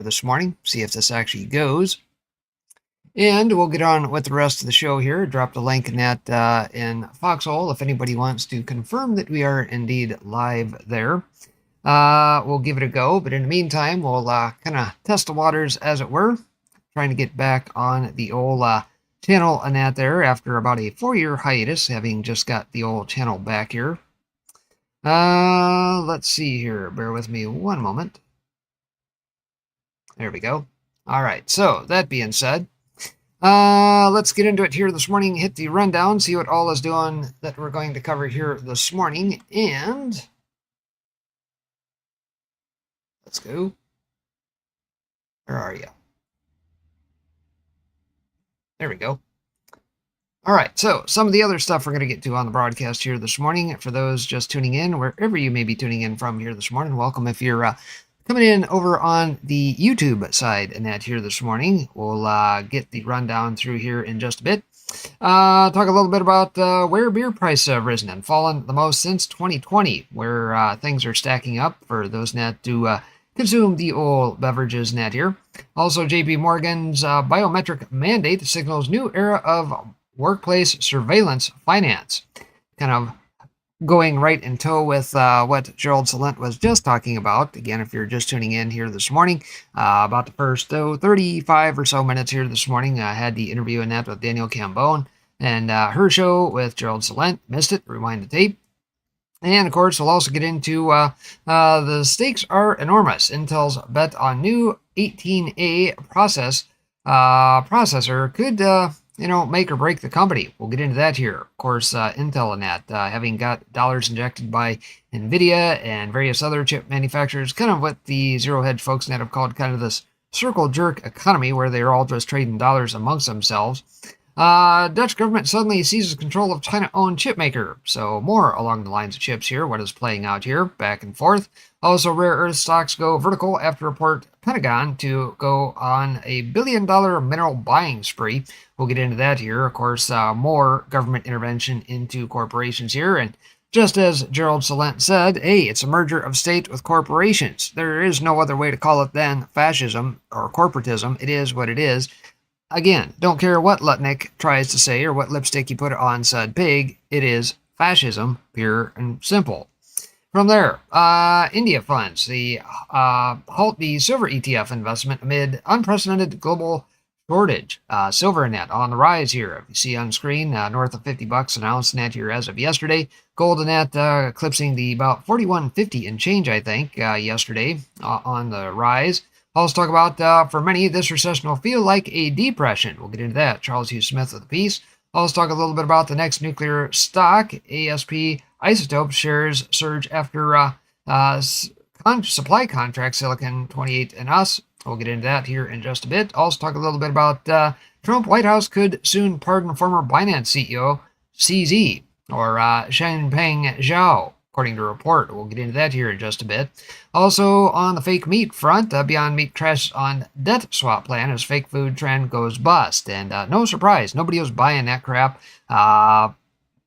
this morning, see if this actually goes. And we'll get on with the rest of the show here. Drop the link in that in Foxhole if anybody wants to confirm that we are indeed live there. We'll give it a go, but in the meantime, we'll kind of test the waters, as it were, trying to get back on the old channel and that there after about a 4-year hiatus, having just got the old channel back here. Let's see here. Bear with me one moment. There we go. All right, so that being said, let's get into it here this morning. Hit the rundown, see what all is doing that we're going to cover here this morning, and let's go. Where are you? There we go. All right, so some of the other stuff we're going to get to on the broadcast here this morning. For those just tuning in, wherever you may be tuning in from here this morning, welcome. If you're coming in over on the YouTube side and that here this morning, we'll get the rundown through here in just a bit. Talk a little bit about where beer prices have risen and fallen the most since 2020, where things are stacking up for those net to consume the old beverages net here. Also, JP Morgan's biometric mandate signals new era of workplace surveillance finance. Kind of going right in tow with what Gerald Celente was just talking about. Again, if you're just tuning in here this morning, about the first 35 or so minutes here this morning, I had the interview in that with Danielle Cambone and her show with Gerald Celente. Missed it? Rewind the tape. And of course, we'll also get into the stakes are enormous. Intel's bet on new 18A processor could make or break the company. We'll get into that here. Of course, Intel and that, having got dollars injected by NVIDIA and various other chip manufacturers, kind of what the zero hedge folks net have called kind of this circle jerk economy where they're all just trading dollars amongst themselves. Dutch government suddenly seizes control of China-owned chip maker. So more along the lines of chips here. What is playing out here? Back and forth. Also, rare earth stocks go vertical after report Pentagon to go on a billion-dollar mineral buying spree. We'll get into that here. Of course, more government intervention into corporations here. And just as Gerald Celente said, hey, it's a merger of state with corporations. There is no other way to call it than fascism or corporatism. It is what it is. Again, don't care what Lutnick tries to say or what lipstick you put on said pig, it is fascism, pure and simple. From there, India funds halt the silver ETF investment amid unprecedented global shortage. Silver net on the rise here. You see on screen, north of $50 an ounce net here as of yesterday. Gold net eclipsing the about 41.50 and change, I think, yesterday on the rise. Also talk about, for many, this recession will feel like a depression. We'll get into that. Charles Hugh Smith with the piece. Also talk a little bit about the next nuclear stock. ASP Isotope shares surge after supply contract Silicon 28 and us. We'll get into that here in just a bit. Also talk a little bit about Trump White House could soon pardon former Binance CEO CZ or Shenpeng Zhao. According to a report. We'll get into that here in just a bit. Also, on the fake meat front, Beyond Meat crashes on debt swap plan as fake food trend goes bust. And no surprise, nobody was buying that crap.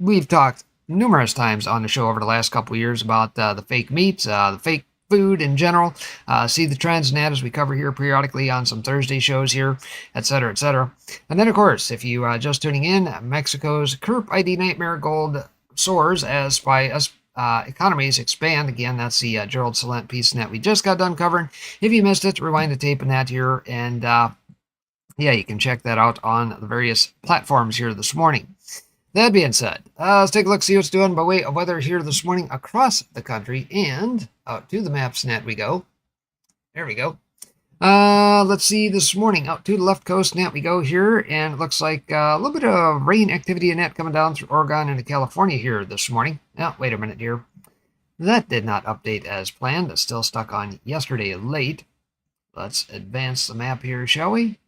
We've talked numerous times on the show over the last couple of years about the fake meats, the fake food in general. See the trends in that as we cover here periodically on some Thursday shows here, etc., etc. And then, of course, if you just tuning in, Mexico's CURP ID nightmare gold soars as economies expand. Again, that's the Gerald Celente piece that we just got done covering. If you missed it, rewind the tape in that here, and yeah, you can check that out on the various platforms here this morning. That being said, let's take a look, see what's doing by way of weather here this morning across the country, and out to the maps net we go. There we go. Let's see, this morning out to the left coast net we go here, and it looks like a little bit of rain activity in that coming down through Oregon into California here this morning. Now, wait a minute here. That did not update as planned. It's still stuck on yesterday late. Let's advance the map here, shall we?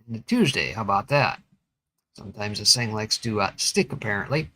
Into Tuesday, how about that? Sometimes this thing likes to stick, apparently.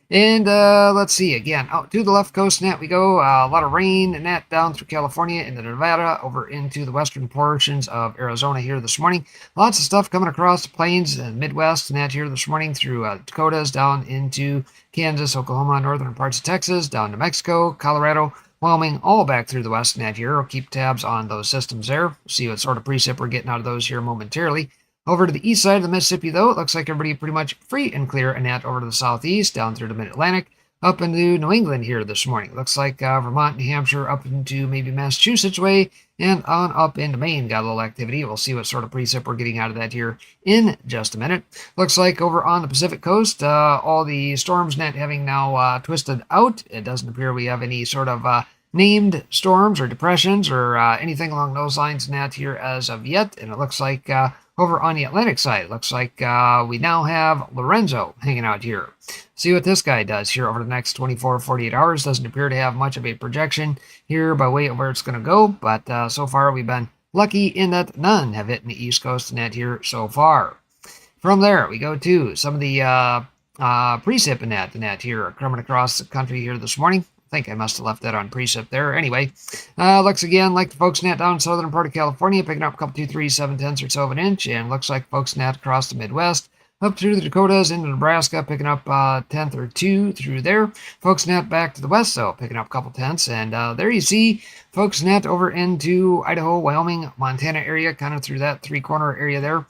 And let's see, again, out to the left coast net we go. A lot of rain and that down through California into Nevada, over into the western portions of Arizona here this morning. Lots of stuff coming across the plains and Midwest and that here this morning through Dakotas, down into Kansas, Oklahoma, northern parts of Texas, down to Mexico, Colorado, Wyoming, all back through the west net here. We'll keep tabs on those systems there. See what sort of precip we're getting out of those here momentarily. Over to the east side of the Mississippi, though, it looks like everybody pretty much free and clear, and that over to the southeast, down through the mid-Atlantic, up into New England here this morning. Looks like Vermont, New Hampshire, up into maybe Massachusetts way, and on up into Maine. Got a little activity. We'll see what sort of precip we're getting out of that here in just a minute. Looks like over on the Pacific coast, all the storms net having now twisted out. It doesn't appear we have any sort of named storms or depressions or anything along those lines net here as of yet. And it looks like over on the Atlantic side, it looks like we now have Lorenzo hanging out here. See what this guy does here over the next 24, 48 hours. Doesn't appear to have much of a projection here by way of where it's going to go, but so far we've been lucky in that none have hit in the East Coast net here so far. From there, we go to some of the precip in the net here coming across the country here this morning. I think I must have left that on precip there. Anyway, looks again like the folks net down in southern part of California, picking up a couple 2, 3, 7/10 or so of an inch, and looks like folks net across the Midwest, up through the Dakotas into Nebraska, picking up a tenth or two through there. Folks net back to the west, though, picking up a couple tenths, and there you see folks net over into Idaho, Wyoming, Montana area, kind of through that three-corner area there,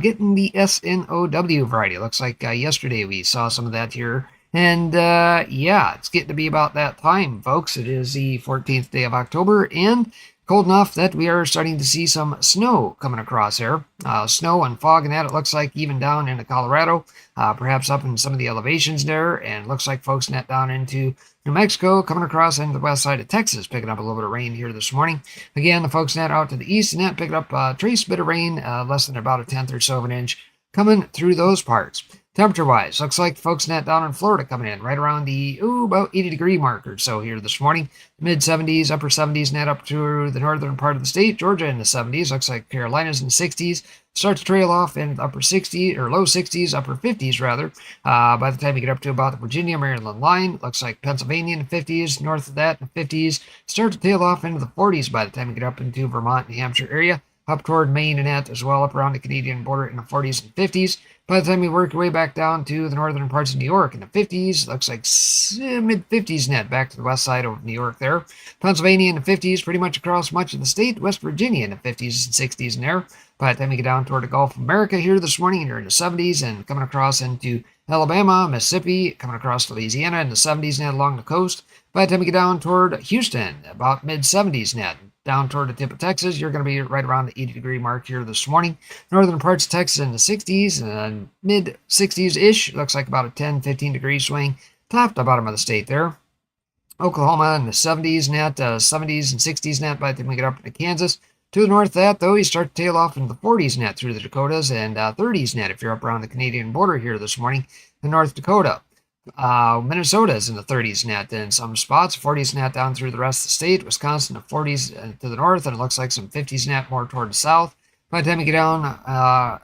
getting the SNOW variety. Looks like yesterday we saw some of that here. And yeah, it's getting to be about that time, folks. It is the 14th day of October, and cold enough that we are starting to see some snow coming across here. Snow and fog and that, it looks like even down into Colorado, perhaps up in some of the elevations there, and looks like folks net down into New Mexico, coming across into the west side of Texas, picking up a little bit of rain here this morning. Again, the folks net out to the east and that picking up a trace bit of rain, less than about a tenth or so of an inch, coming through those parts. Temperature-wise, looks like folks net down in Florida coming in right around the, about 80-degree mark or so here this morning. Mid-70s, upper 70s net up to the northern part of the state. Georgia in the 70s. Looks like Carolinas in the 60s. Start to trail off in the upper 60s, or low 60s, upper 50s rather. By the time you get up to about the Virginia, Maryland line, looks like Pennsylvania in the 50s. North of that in the 50s. Start to tail off into the 40s by the time you get up into Vermont, New Hampshire area. Up toward Maine and that as well, up around the Canadian border in the 40s and 50s. By the time you work your way back down to the northern parts of New York in the 50s, looks like mid-50s net back to the west side of New York there. Pennsylvania in the 50s, pretty much across much of the state. West Virginia in the 50s and 60s in there. By the time you get down toward the Gulf of America here this morning, you're in the 70s and coming across into Alabama, Mississippi, coming across Louisiana in the 70s net along the coast. By the time you get down toward Houston, about mid-70s net. Down toward the tip of Texas, you're going to be right around the 80-degree mark here this morning. Northern parts of Texas in the 60s and mid-60s-ish. Looks like about a 10, 15-degree swing. Top to bottom of the state there. Oklahoma in the 70s net, 70s and 60s net by the time we get up into Kansas. To the north of that, though, you start to tail off into the 40s net through the Dakotas and 30s net if you're up around the Canadian border here this morning in North Dakota. Minnesota's in the 30s net in some spots, 40s net down through the rest of the state. Wisconsin, the 40s to the north, and it looks like some 50s net more toward the south. By the time you get down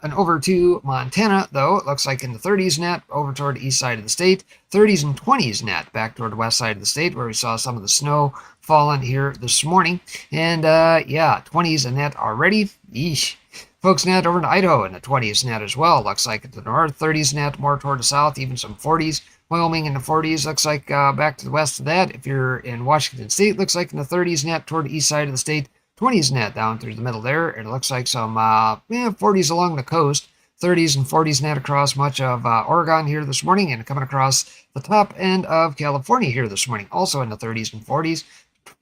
and over to Montana, though, it looks like in the 30s net over toward the east side of the state, 30s and 20s net back toward the west side of the state where we saw some of the snow falling here this morning. And yeah, 20s and net already. Yeesh. Folks net over to Idaho in the 20s net as well. Looks like at the north, 30s net more toward the south, even some 40s. Wyoming in the 40s, looks like back to the west of that. If you're in Washington State, looks like in the 30s net toward the east side of the state, 20s net down through the middle there. And it looks like some 40s along the coast, 30s and 40s net across much of Oregon here this morning, and coming across the top end of California here this morning, also in the 30s and 40s,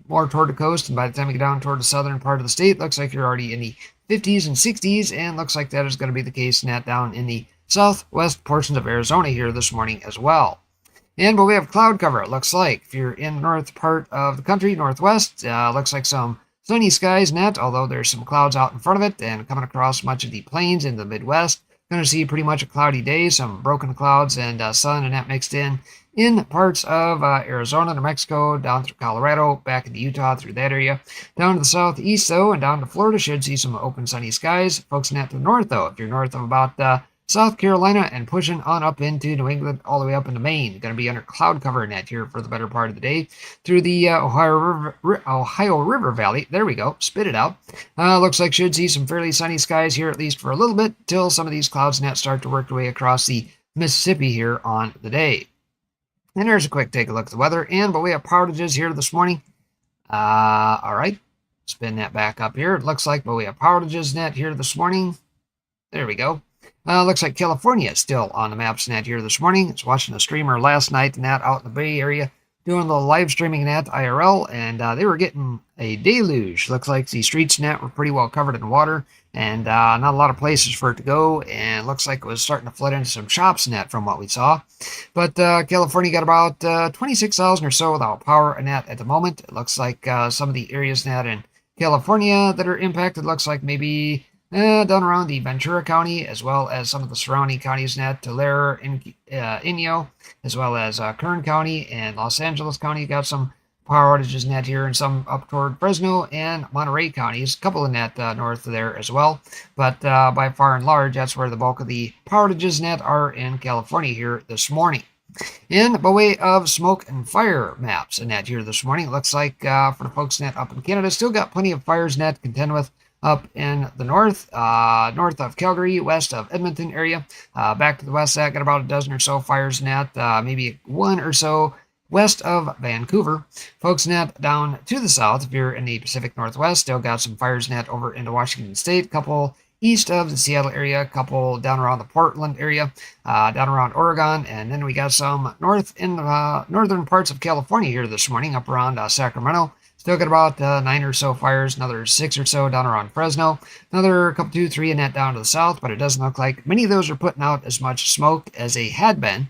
more toward the coast. And by the time you get down toward the southern part of the state, looks like you're already in the 50s and 60s, and looks like that is going to be the case net down in the southwest portions of Arizona here this morning as well. And but we have cloud cover, it looks like. If you're in the north part of the country, northwest, looks like some sunny skies net, although there's some clouds out in front of it, and coming across much of the plains in the Midwest. Going to see pretty much a cloudy day, some broken clouds and sun and that mixed in parts of Arizona, New Mexico, down through Colorado, back into Utah through that area. Down to the southeast, though, and down to Florida, should see some open sunny skies. Folks net to the north, though, if you're north of about South Carolina and pushing on up into New England, all the way up into Maine. Going to be under cloud cover net here for the better part of the day. Through the Ohio River Valley. There we go. Spit it out. Looks like should see some fairly sunny skies here, at least for a little bit, till some of these clouds net start to work their way across the Mississippi here on the day. And there's a quick take a look at the weather. But we have power outages here this morning. All right, spin that back up here. It looks like, but we have power outages net here this morning. There we go. Looks like California is still on the maps net here this morning. It's watching a streamer last night and that out in the Bay Area doing a little live streaming net IRL, and they were getting a deluge. Looks like the streets net were pretty well covered in water, and not a lot of places for it to go, and looks like it was starting to flood into some shops net from what we saw. But California got about 26,000 or so without power net at the moment. It looks like some of the areas net in California that are impacted looks like maybe down around the Ventura County, as well as some of the surrounding counties net, Tulare, Inyo, as well as Kern County and Los Angeles County got some power outages net here, and some up toward Fresno and Monterey counties, a couple of net north of there as well. But by far and large, that's where the bulk of the power outages net are in California here this morning. And by way of smoke and fire maps and net here this morning, it looks like for the folks net up in Canada, still got plenty of fires net to contend with up in the north, north of Calgary, west of Edmonton area. Back to the west, that got about a dozen or so fires net, maybe one or so west of Vancouver. Folks net down to the south, if you're in the Pacific Northwest, still got some fires net over into Washington State, couple east of the Seattle area, a couple down around the Portland area, down around Oregon, and then we got some north in the northern parts of California here this morning, up around Sacramento. Still got about 9 or so fires, another 6 or so down around Fresno, another couple, 2, 3 in that down to the south, but it doesn't look like many of those are putting out as much smoke as they had been.